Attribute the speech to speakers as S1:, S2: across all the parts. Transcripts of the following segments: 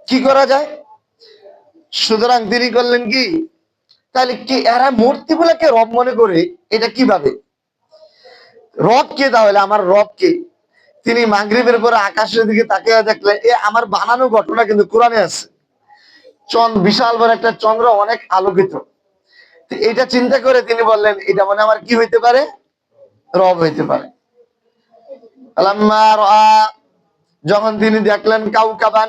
S1: কি করা যায়? সুতরাং তিনি করলেন কি, তাহলে কি এরা মূর্তি গুলাকে রব মনে করে, এটা কিভাবে? রব কে তাহলে? আমার রব কে? তিনি মাগরিবের পরে আকাশের দিকে তাকিয়ে দেখলেন, এ আমার বানানো ঘটনা কিন্তু কোরআনে আছে। বিশাল বড় একটা চন্দ্র, অনেক আলোকিত। এটা চিন্তা করে তিনি বললেন, এটা মানে আমার কি হইতে পারে? রব হইতে পারে। যখন তিনি দেখলেন কাউকাবান,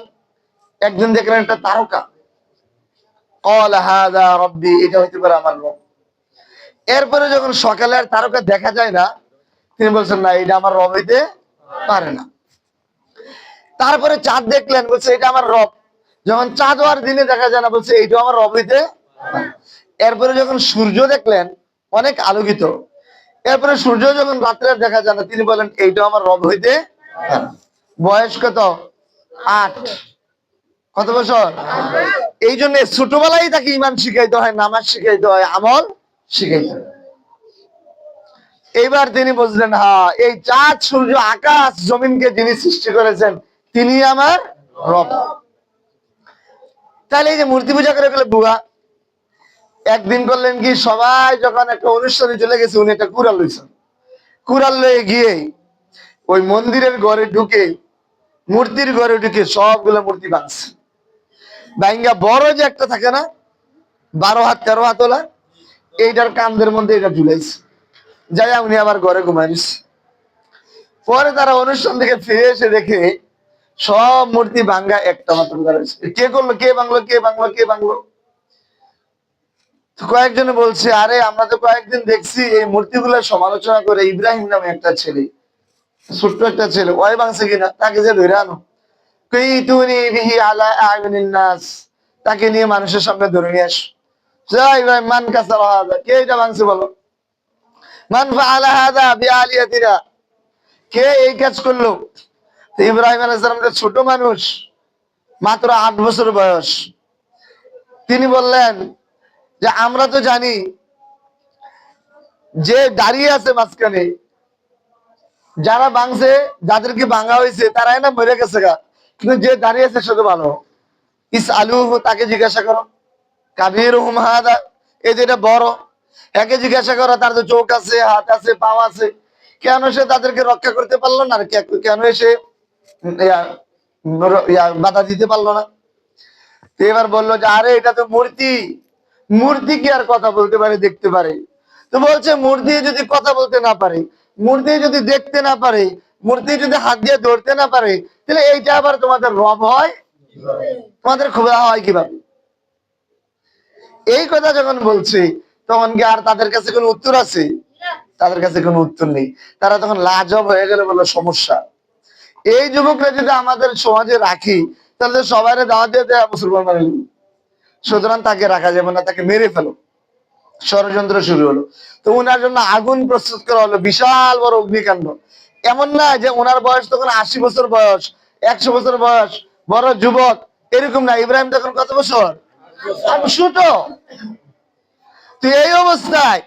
S1: একদিন দেখলেন একটা তারকা, এটা হইতে পারে আমার রব। এরপরে যখন সকালে আর তারকা দেখা যায় না, তিনি বলছেন না, এটা আমার রব হইতে পারে না। তারপরে চাঁদ দেখলেন, বলছে এটা আমার রব। যখন চাঁদ আর দিনে দেখা যায় না, বলছে এইটা আমার রব হইতে। এরপরে যখন সূর্য দেখলেন, অনেক আলোকিত, এরপরে সূর্য যখন রাত্রে দেখা যায় না, তিনি বলেন এইটা আমার রব হইতে। বয়স কত? 8। কত বছর? এই জন্য ছোটবেলায় তাকে ইমান শিখাইতে হয়, নামাজ শিখাইতে হয়, আমল শিখাইতে হয়। এইবার তিনি বুঝলেন, হ্যাঁ, এই চাঁদ সূর্য আকাশ জমিনকে যিনি সৃষ্টি করেছেন, তিনি আমার রব। তাহলে এই যে মূর্তি পূজা করে গেলে বুয়া, একদিন করলেন কি, সবাই যখন একটা অনুষ্ঠানে চলে গেছে, উনি একটা কুড়াল লইছেন। কুড়াল লয়ে গিয়ে ওই মন্দিরের ঘরে ঢুকে, মূর্তির ঘরে ঢুকে সবগুলো মূর্তি ভাঙছে। ভাঙ্গা বড় যে একটা থাকে না, 12 হাত 13 হাত ওলা, এইটার কান্দের মধ্যে এটা ঝুলাইছে। যাই উনি আবার ঘরে ঘুমাইছে। পরে তারা অনুষ্ঠান থেকে ফিরে এসে দেখে সব মূর্তি ভাঙ্গা, একটা মাত্র রয়েছে। কে করলো? কে ভাঙলো? কে ভাঙলো? কে ভাঙলো? কয়েকজনে বলছে, আরে আমরা তো কয়েকদিন দেখছি এই মূর্তিগুলো সমালোচনা করে ইব্রাহিম নামে একটা ছেলে, ছোট্ট একটা ছেলে, ওই ভাঙছে কিনা, তাকে যে ধরে আনো, তাকে নিয়ে মানুষের সামনে ধরে নিয়ে আস। মান কাসারা হাযা, কে এটা ভাঙছে বলো? মান ফাআলা হাযা বিআলিয়াতিনা, কে এই কাজ করলো? ইব্রাহিম আলাইহিস সালাম ছোট মানুষ, মাত্র 8 বছর বয়স। তিনি বললেন যে আমরা তো জানি যে দাঁড়িয়ে আছে মাঝখানে, যারা ভাঙছে, যাদেরকে ভাঙা হয়েছে তারাই না মরে গেছে গা, কিন্তু যে দাঁড়িয়ে আছে সে তো ভালো। ইস আলু, তাকে জিজ্ঞাসা করো। কাবির হুম হাদা, এই যেটা বড়, একে জিজ্ঞাসা করো, তার তো চোখ আছে, হাত আছে, পাও আছে, কেন সে তাদেরকে রক্ষা করতে পারলো না? আর কেন সে বাধা দিতে পারলো না? তো এবার বললো যে আরে এটা তো মূর্তি, মূর্তি কি আর কথা বলতে পারে, দেখতে পারে? তো বলছে মূর্তি যদি কথা বলতে না পারে, মূর্তি যদি দেখতে না পারে, মূর্তি যদি হাত দিয়ে ধরতে না পারে, তাহলে এইটা আবার তোমাদের রব হয়, তোমাদের খোদা হয় কিভাবে? এই কথা যখন বলছে, তখন কি আর তাদের কাছে কোনো উত্তর আছে? তাদের কাছে কোনো উত্তর নেই। তারা তখন লাজব হয়ে গেল, বললো সমস্যা। এই যুবকরা যদি আমাদের সমাজে রাখি, তাহলে সবাই দাওয়াত দিয়ে দেয় মুসলমান বানাই। সুতরাং তাকে রাখা যাবে না, তাকে মেরে ফেলো। ষড়যন্ত্র শুরু হলো। তো ওনার জন্য আগুন প্রস্তুত করা হলো, বিশাল বড় অগ্নিকাণ্ড। এমন না যে ওনার বয়স তখন 80 বছর বয়স, 100 বছর বয়স, বড় যুবক, এরকম না। ইব্রাহিম তখন কত বছর? ছোট। তো এই অবস্থায়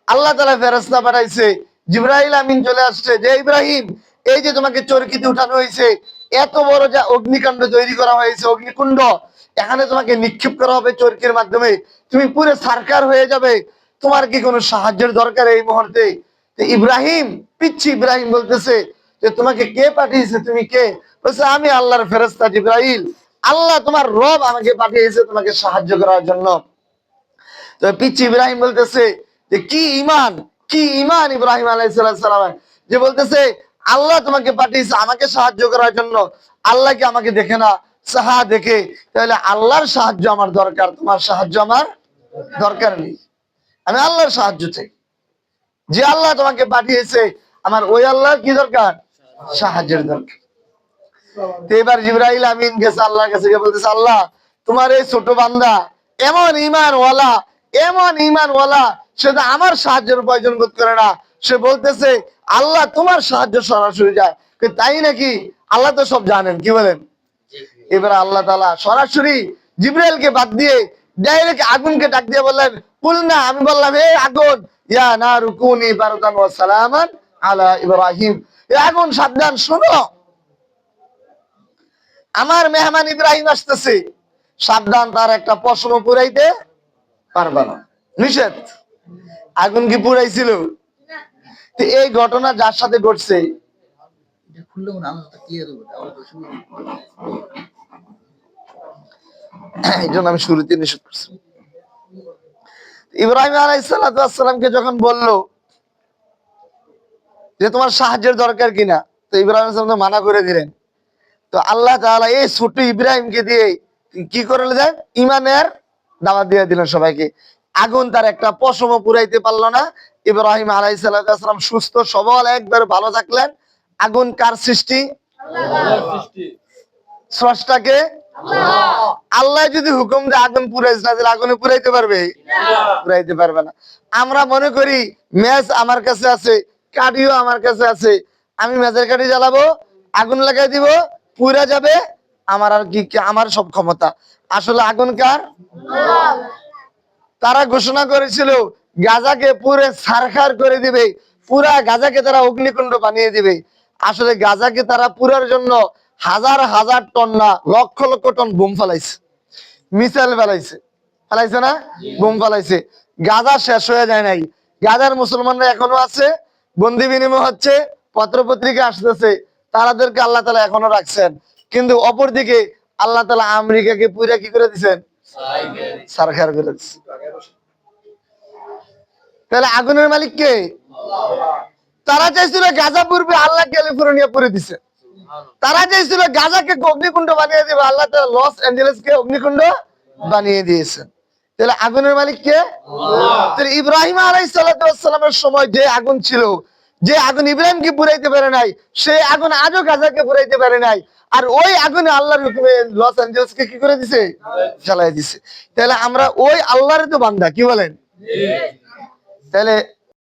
S1: আল্লাহ তাআলা ফেরেশতা পাঠাইছে, জিবরাইল আমিন চলে আসছে, যে ইব্রাহিম, এই যে তোমাকে চরকিতে উঠানো হয়েছে, এত বড় যা অগ্নিকাণ্ড তৈরি করা হয়েছে, অগ্নিকুণ্ড, এখানে তোমাকে নিক্ষেপ করা হবে চরকির মাধ্যমে, তুমি পুরো সারকার হয়ে যাবে। তোমার কি কোনো সাহায্যের দরকার এই মুহূর্তে? ইব্রাহিম, পিচ্ছি ইব্রাহিম বলতেছে যে তোমাকে কে পাঠিয়েছে, তুমি কে? বলছে আমি আল্লাহর ফেরেশতা জিবরাইল, আল্লাহ তোমার রব আমাকে পাঠিয়েছে তোমাকে সাহায্য করার জন্য। তো পিচ্ছি ইব্রাহিম বলতেছে যে কি ইমান, কি ইমান ইব্রাহিম আলাইহিস সালাম, যে বলতেছে আল্লাহ তোমাকে পাঠিয়েছে আমাকে সাহায্য করার জন্য। আল্লাহ কি আমাকে দেখে না? সাহা দেখে। তাহলে আল্লাহর সাহায্য আমার দরকার, তোমার সাহায্য আমার দরকার নেই। আমি আল্লাহর সাহায্য চাই। যে আল্লাহ তোমাকে পাঠিয়েছে, আমার ওই আল্লাহর কি দরকার? সাহায্যের দরকার। তো এবার জিবরাইল আমিন গেছে আল্লাহর কাছে, গিয়ে বলতেছে আল্লাহ, তোমার এই ছোট বান্দা এমন ঈমানওয়ালা, এমন ঈমানওয়ালা, সে তো আমার সাহায্যের প্রয়োজন বোধ করে না। সে বলতেছে আল্লাহ তোমার সাহায্য সরাসরি যায়। তাই নাকি? আল্লাহ তো সব জানেন, কি বলেন? এবার আল্লাহ তাআলা সরাসরি জিবরাইলকে বাদ দিয়ে ডাইরেক্ট আগুনকে ডাক দিয়ে বললেন, কুলনা, আমি বললাম, হে আগুন, ইয়া নারু কুনি বারদান ওয়া সালামান আলা ইব্রাহিম, এ আগুন সাবধান, শোনো। আমার মেহমান ইব্রাহিম আসতেছে, সাবধান, তার একটা পশম পুরাইতে পারবা না, নিষেধ। আগুন কি পুরাইছিল? তো এই ঘটনা যার সাথে ঘটছে, এই জন্য আমি শুরুতে নিষেধ করছি। ইব্রাহিম আলাইহিসসালামকে যখন বললো যে তোমার সাহায্যের দরকার কিনা, তো ইব্রাহিম আলাইহিস সালাম মানা করে দিলেন। তো আল্লাহ তাআলা এই ছোট ইব্রাহিমকে দিয়ে কি করলে দেন, ইমানের দাওয়াত দিয়ে দিলেন সবাইকে। আগুন তার একটা পশমও পুরাইতে পারলো না। ইব্রাহিম আলাইহিস সালাম সুস্থ সবল একবার ভালো থাকলেন। আগুন কার সৃষ্টি? আল্লাহর সৃষ্টি। স্রষ্টাকে আল্লাহ। আল্লাহ যদি হুকুম দেয় আগুন পুরাইছে না, তাহলে আগুনে পুরাইতে পারবে? পুরাইতে পারবে না। আমরা মনে করি ম্যাচ আমার কাছে আছে, কাঠিও আমার কাছে আছে, আমি ম্যাচের কাঠি জ্বালাবো, আগুন লাগাই দিব, পুরা যাবে, আমার আর কি, আমার সব ক্ষমতা। আসলে আগুন কার? তারা ঘোষণা করেছিল গাজাকে পুরে ছারখার করে দিবে, পুরা গাজাকে তারা অগ্নিকুণ্ড বানিয়ে দিবে। আসলে গাজাকে তারা পুরার জন্য হাজার হাজার টন না, লক্ষ লক্ষ টন বোম ফেলাইছে, মিসাইল ফেলাইছে, ফেলাইছে না? বোম ফেলাইছে। গাজা শেষ হয়ে যায় নাই, গাজার মুসলমানরা এখনো আছে, বন্দি বিনিময় হচ্ছে, পত্র পত্রিকা আসতেছে, তাদেরকে আল্লাহ তাআলা এখনো রাখছেন। কিন্তু অপরদিকে আল্লাহ তাআলা আমেরিকাকে পুরা কি করে দিচ্ছেন? সারখার করে দিচ্ছে। তাহলে আগুনের মালিক কে? তারা চাইছিল গাজা পূর্বে, আল্লাহ ক্যালিফোর্নিয়া পুরে দিছে। তারা চাইছিল গাজাকে অগ্নিকুণ্ড বানিয়ে দিবে, আল্লাহ তাআলা লস অ্যাঞ্জেলেসকে অগ্নিকুণ্ড বানিয়ে দিয়েছেন। তাহলে আগুনের মালিক কে? আল্লাহ। ইব্রাহিম আলাইহিস সালামের সময় যে আগুন ছিল, যে আগুন ইব্রাহিমকে পুরাইতে পারে নাই, সেই আগুন আজও গাজাকে পুরাইতে পারে নাই। আর ওই আগুনে আল্লাহর হুকুমে লস অ্যাঞ্জেলেসকে কি করে দিছে? জ্বালায় দিছে। তাহলে আমরা ওই আল্লাহর তো বান্দা, কি বলেন? তাহলে